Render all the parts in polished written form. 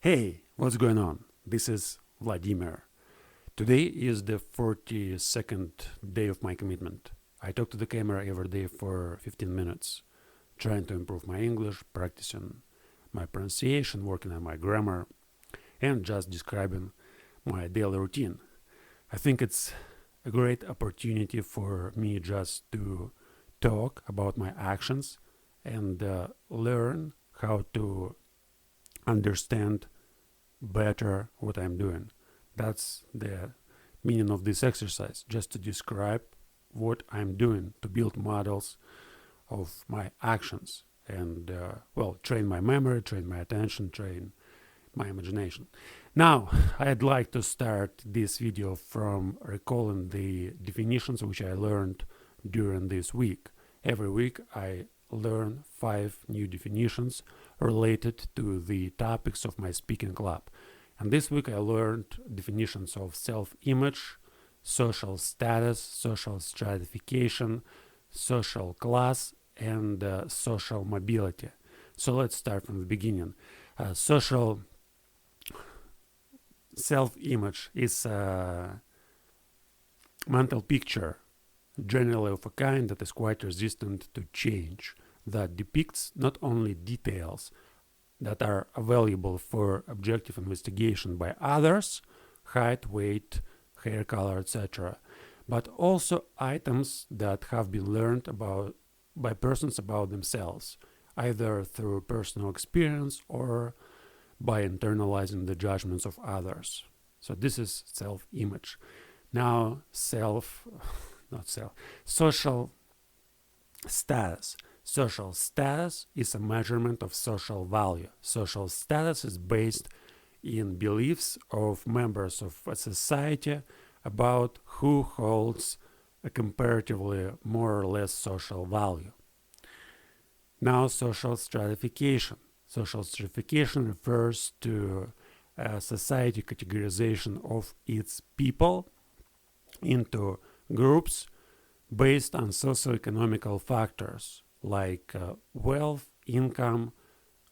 Hey, what's going on? This is Vladimir. Today is the 42nd day of my commitment. I talk to the camera every day for 15 minutes, trying to improve my English, practicing my pronunciation, working on my grammar, and just describing my daily routine. I think it's a great opportunity for me just to talk about my actions and learn how to understand better what I'm doing. That's the meaning of this exercise, just to describe what I'm doing, to build models of my actions and, train my memory, train my attention, train my imagination. Now, I'd like to start this video from recalling the definitions which I learned during this week. Every week I learn 5 new definitions related to the topics of my speaking club. And this week I learned definitions of self-image, social status, social stratification, social class, and social mobility. So let's start from the beginning. Social self-image is a mental picture, generally of a kind that is quite resistant to change, that depicts not only details that are available for objective investigation by others, height, weight, hair color, etc., but also items that have been learned about by persons about themselves, either through personal experience or by internalizing the judgments of others. So this is self-image. Now, social status. Social status is a measurement of social value. Social status is based in beliefs of members of a society about who holds a comparatively more or less social value. Now, social stratification. Social stratification refers to a society categorization of its people into groups based on socioeconomical factors like wealth, income,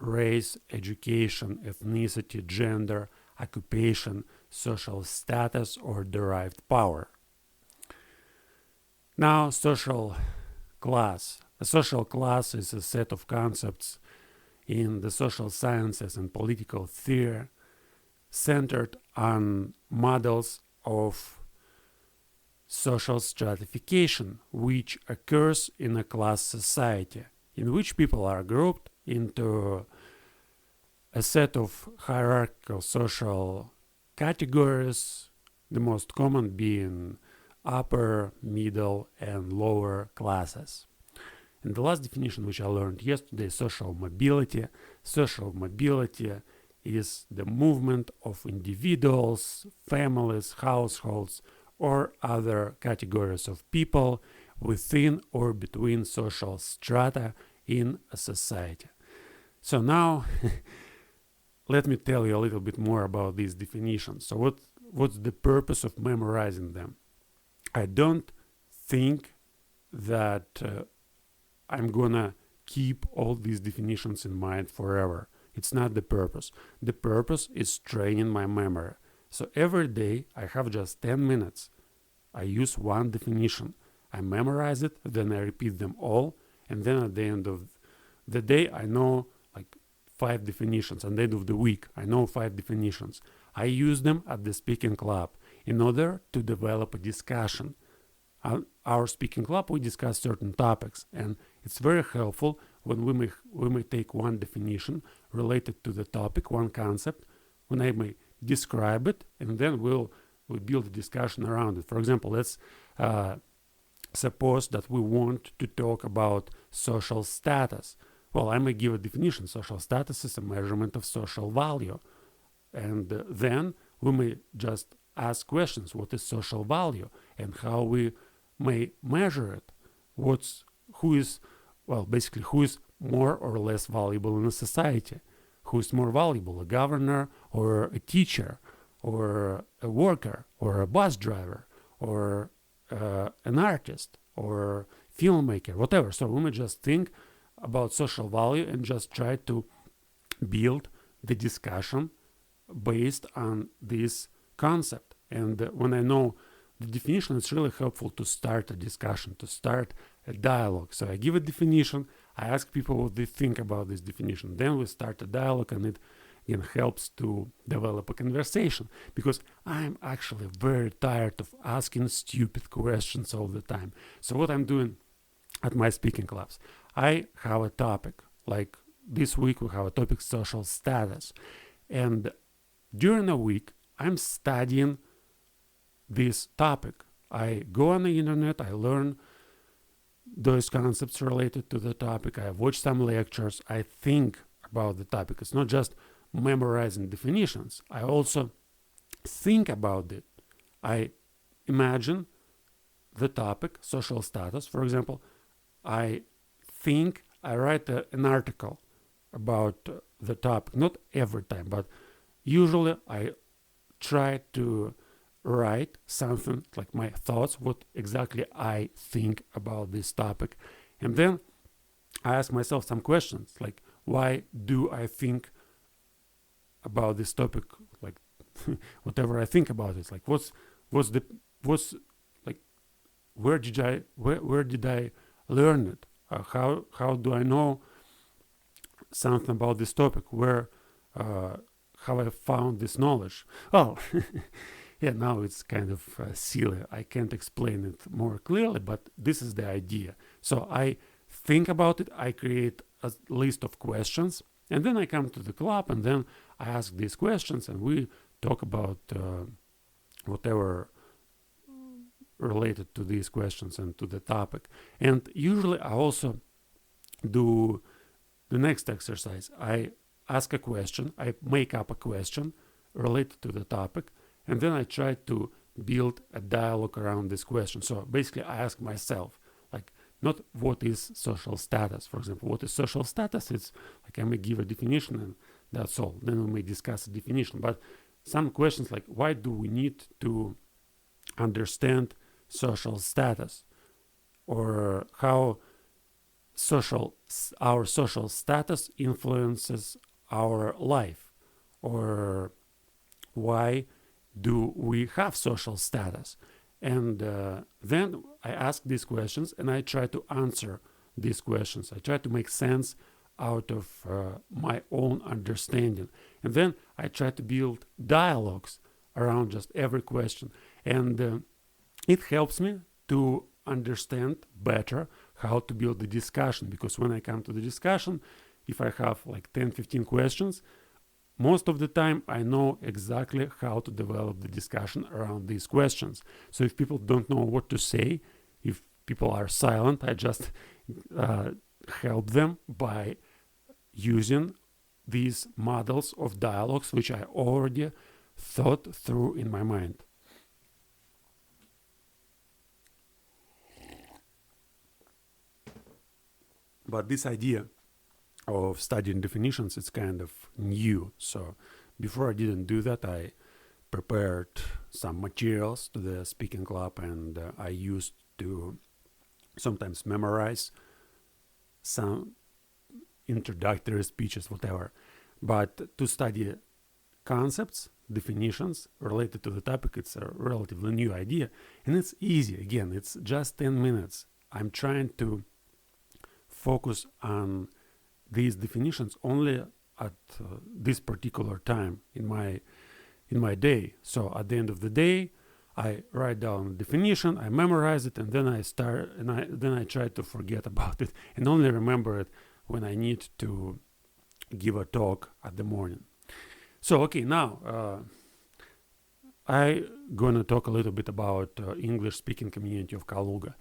race, education, ethnicity, gender, occupation, social status, or derived power. Now, social class. A social class is a set of concepts in the social sciences and political theory centered on models of social stratification, which occurs in a class society, in which people are grouped into a set of hierarchical social categories, the most common being upper, middle, and lower classes. And the last definition which I learned yesterday, social mobility. Social mobility is the movement of individuals, families, households, or other categories of people within or between social strata in a society. So now, let me tell you a little bit more about these definitions. So what's the purpose of memorizing them? I don't think that I'm gonna keep all these definitions in mind forever. It's not the purpose. The purpose is training my memory. So every day I have just 10 minutes. I use one definition. I memorize it, then I repeat them all, and then at the end of the day I know like 5 definitions. At the end of the week I know 5 definitions. I use them at the speaking club in order to develop a discussion. Our speaking club, we discuss certain topics, and it's very helpful when we may take one definition related to the topic, one concept, when I may describe it, and then we build a discussion around it. For example, let's suppose that we want to talk about social status. Well, I may give a definition. Social status is a measurement of social value. And then we may just ask questions. What is social value? And how we may measure it? Who is more or less valuable in a society? Who is more valuable, a governor or a teacher or a worker or a bus driver or an artist or filmmaker, whatever. So we may just think about social value and just try to build the discussion based on this concept. And when I know the definition, it's really helpful to start a discussion, to start a dialogue. So I give a definition, I ask people what they think about this definition. Then we start a dialogue, and it again helps to develop a conversation, because I'm actually very tired of asking stupid questions all the time. So what I'm doing at my speaking clubs, I have a topic. Like this week we have a topic, social status. And during a week, I'm studying this topic. I go on the internet, I learn those concepts related to the topic, I watch some lectures, I think about the topic. It's not just memorizing definitions, I also think about it. I imagine the topic, social status, for example. I write an article about the topic, not every time, but usually I try to write something like my thoughts, what exactly I think about this topic. And then I ask myself some questions, like, why do I think about this topic? Like, whatever I think about it, like, what's like, where did I learn it? How do I know something about this topic? Where how I found this knowledge? Oh, yeah, now it's kind of silly. I can't explain it more clearly, but this is the idea. So I think about it, I create a list of questions, and then I come to the club, and then I ask these questions, and we talk about whatever related to these questions and to the topic. And usually I also do the next exercise. I ask a question, I make up a question related to the topic, and then I try to build a dialogue around this question. So basically I ask myself, like, not what is social status, for example. What is social status? It's like I may give a definition and that's all. Then we may discuss a definition. But some questions like, why do we need to understand social status? Or how our social status influences our life? Or why do we have social status? And then I ask these questions and I try to answer these questions. I try to make sense out of my own understanding. And then I try to build dialogues around just every question. And it helps me to understand better how to build the discussion, because when I come to the discussion, if I have like 10-15 questions, most of the time I know exactly how to develop the discussion around these questions. So if people don't know what to say, if people are silent, I just help them by using these models of dialogues which I already thought through in my mind. But this idea of studying definitions is kind of new. So before I didn't do that, I prepared some materials to the speaking club, and I used to sometimes memorize some introductory speeches, whatever. But to study concepts, definitions related to the topic, it's a relatively new idea, and it's easy. Again, it's just 10 minutes. I'm trying to focus on these definitions only at this particular time in my day. So at the end of the day, I write down a definition, I memorize it, and then I try to forget about it and only remember it when I need to give a talk at the morning. So okay, now I'm gonna talk a little bit about English speaking community of Kaluga.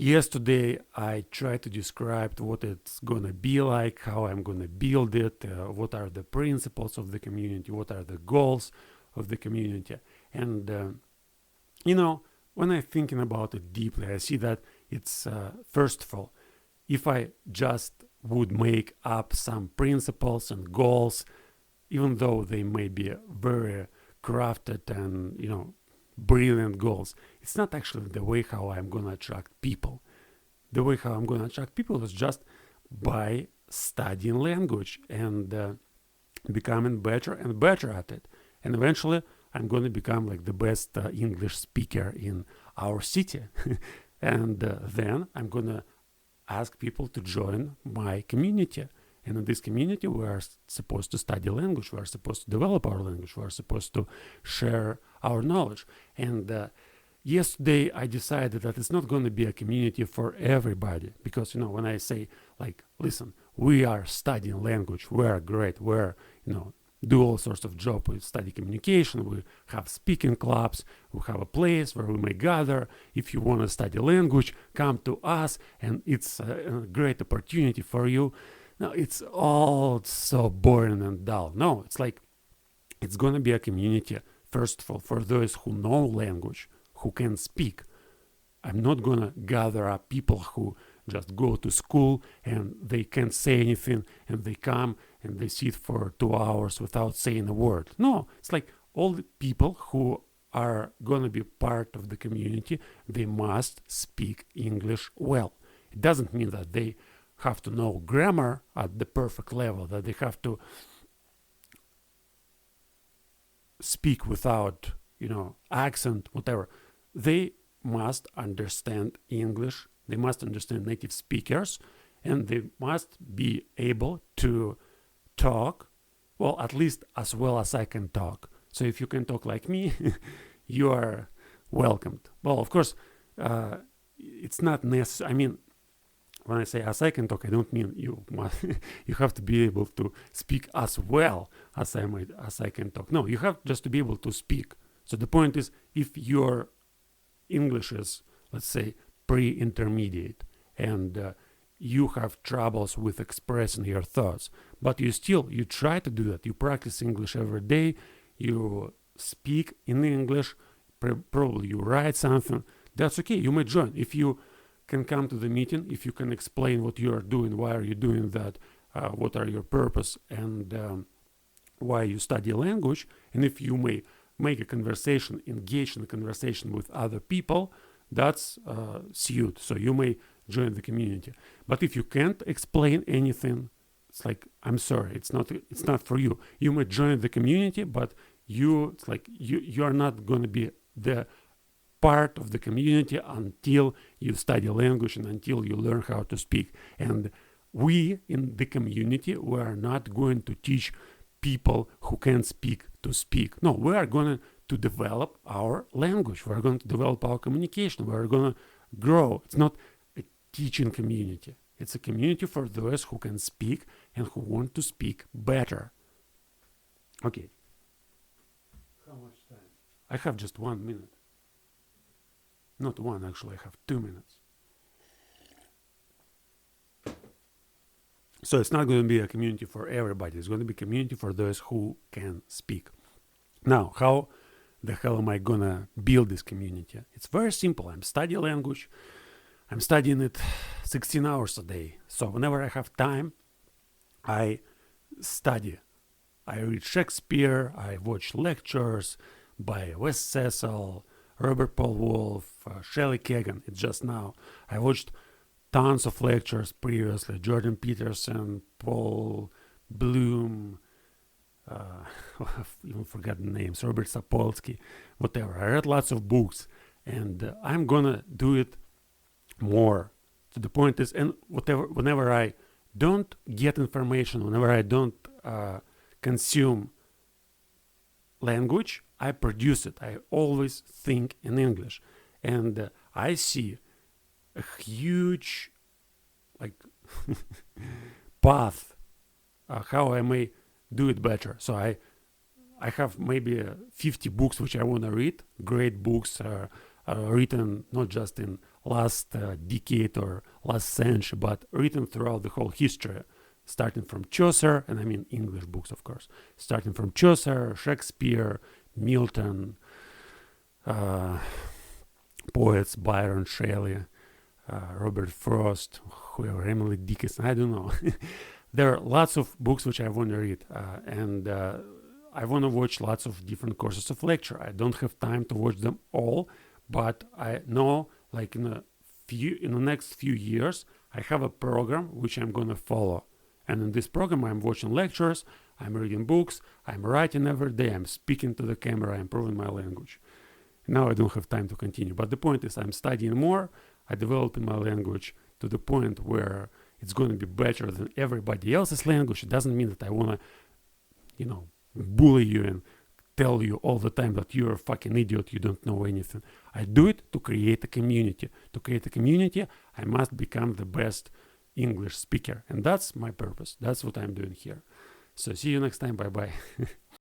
Yesterday, I tried to describe what it's gonna be like, how I'm gonna build it, what are the principles of the community, what are the goals of the community. And, when I'm thinking about it deeply, I see that it's, first of all, if I just would make up some principles and goals, even though they may be very crafted and, brilliant goals, it's not actually the way how I'm going to attract people. The way how I'm going to attract people is just by studying language and becoming better and better at it. and eventually I'm going to become like the best English speaker in our city. And then I'm going to ask people to join my community. And in this community, we are supposed to study language. We are supposed to develop our language. We are supposed to share our knowledge. And yesterday, I decided that it's not going to be a community for everybody. Because, when I say, like, listen, we are studying language. We are great. We're, do all sorts of job. We study communication. We have speaking clubs. We have a place where we may gather. If you want to study language, come to us, and it's a great opportunity for you. No, it's all so boring and dull. No, it's like it's going to be a community, first of all, for those who know language, who can speak. I'm not going to gather up people who just go to school and they can't say anything, and they come and they sit for 2 hours without saying a word. No, it's like all the people who are going to be part of the community, they must speak English well. It doesn't mean that they have to know grammar at the perfect level, that they have to speak without, accent, whatever. They must understand English. They must understand native speakers, and they must be able to talk, well, at least as well as I can talk. So if you can talk like me, you are welcomed. Well, of course, it's not necessary. I mean, when I say as I can talk, I don't mean you must, you have to be able to speak as well as I can talk. No, you have just to be able to speak. So the point is, if your English is, let's say, pre-intermediate, and you have troubles with expressing your thoughts, but you try to do that. You practice English every day. You speak in English. Probably you write something. That's okay. You may join. If you can come to the meeting, if you can explain what you are doing, why are you doing that, what are your purpose, and why you study language, and if you may make a conversation, engage in a conversation with other people, that's suit. So you may join the community. But if you can't explain anything, it's like, I'm sorry, it's not for you. You may join the community, but you are not going to be the part of the community until you study language and until you learn how to speak. And we in the community, we are not going to teach people who can speak to speak. No, we are going to develop our language. We are going to develop our communication. We are going to grow. It's not a teaching community. It's a community for those who can speak and who want to speak better. Okay. How much time? I have just 1 minute. Not one, actually, I have 2 minutes. So it's not going to be a community for everybody. It's going to be a community for those who can speak. Now, how the hell am I going to build this community? It's very simple. I'm studying language. I'm studying it 16 hours a day. So whenever I have time, I study. I read Shakespeare. I watch lectures by Wes Cecil, Robert Paul Wolff, Shelley Kagan. It's just now. I watched tons of lectures previously. Jordan Peterson, Paul Bloom, I've even forgotten the names, Robert Sapolsky, whatever. I read lots of books, and I'm gonna do it more. So the point is, and whenever I don't get information, whenever I don't consume language, I produce it. I always think in English. And I see a huge path how I may do it better. So I have maybe 50 books which I want to read. Great books written not just in last decade or last century, but written throughout the whole history. Starting from Chaucer, and I mean English books, of course. Starting from Chaucer, Shakespeare, Milton, poets, Byron, Shelley, Robert Frost, whoever, Emily Dickinson, I don't know. There are lots of books which I want to read, and I want to watch lots of different courses of lecture. I don't have time to watch them all, but I know, like in the next few years, I have a program which I'm going to follow. And in this program, I'm watching lectures, I'm reading books, I'm writing every day, I'm speaking to the camera, I'm improving my language. Now I don't have time to continue. But the point is, I'm studying more, I'm developing my language to the point where it's going to be better than everybody else's language. It doesn't mean that I want to, bully you and tell you all the time that you're a fucking idiot, you don't know anything. I do it to create a community. To create a community, I must become the best English speaker. And that's my purpose. That's what I'm doing here. So see you next time. Bye-bye.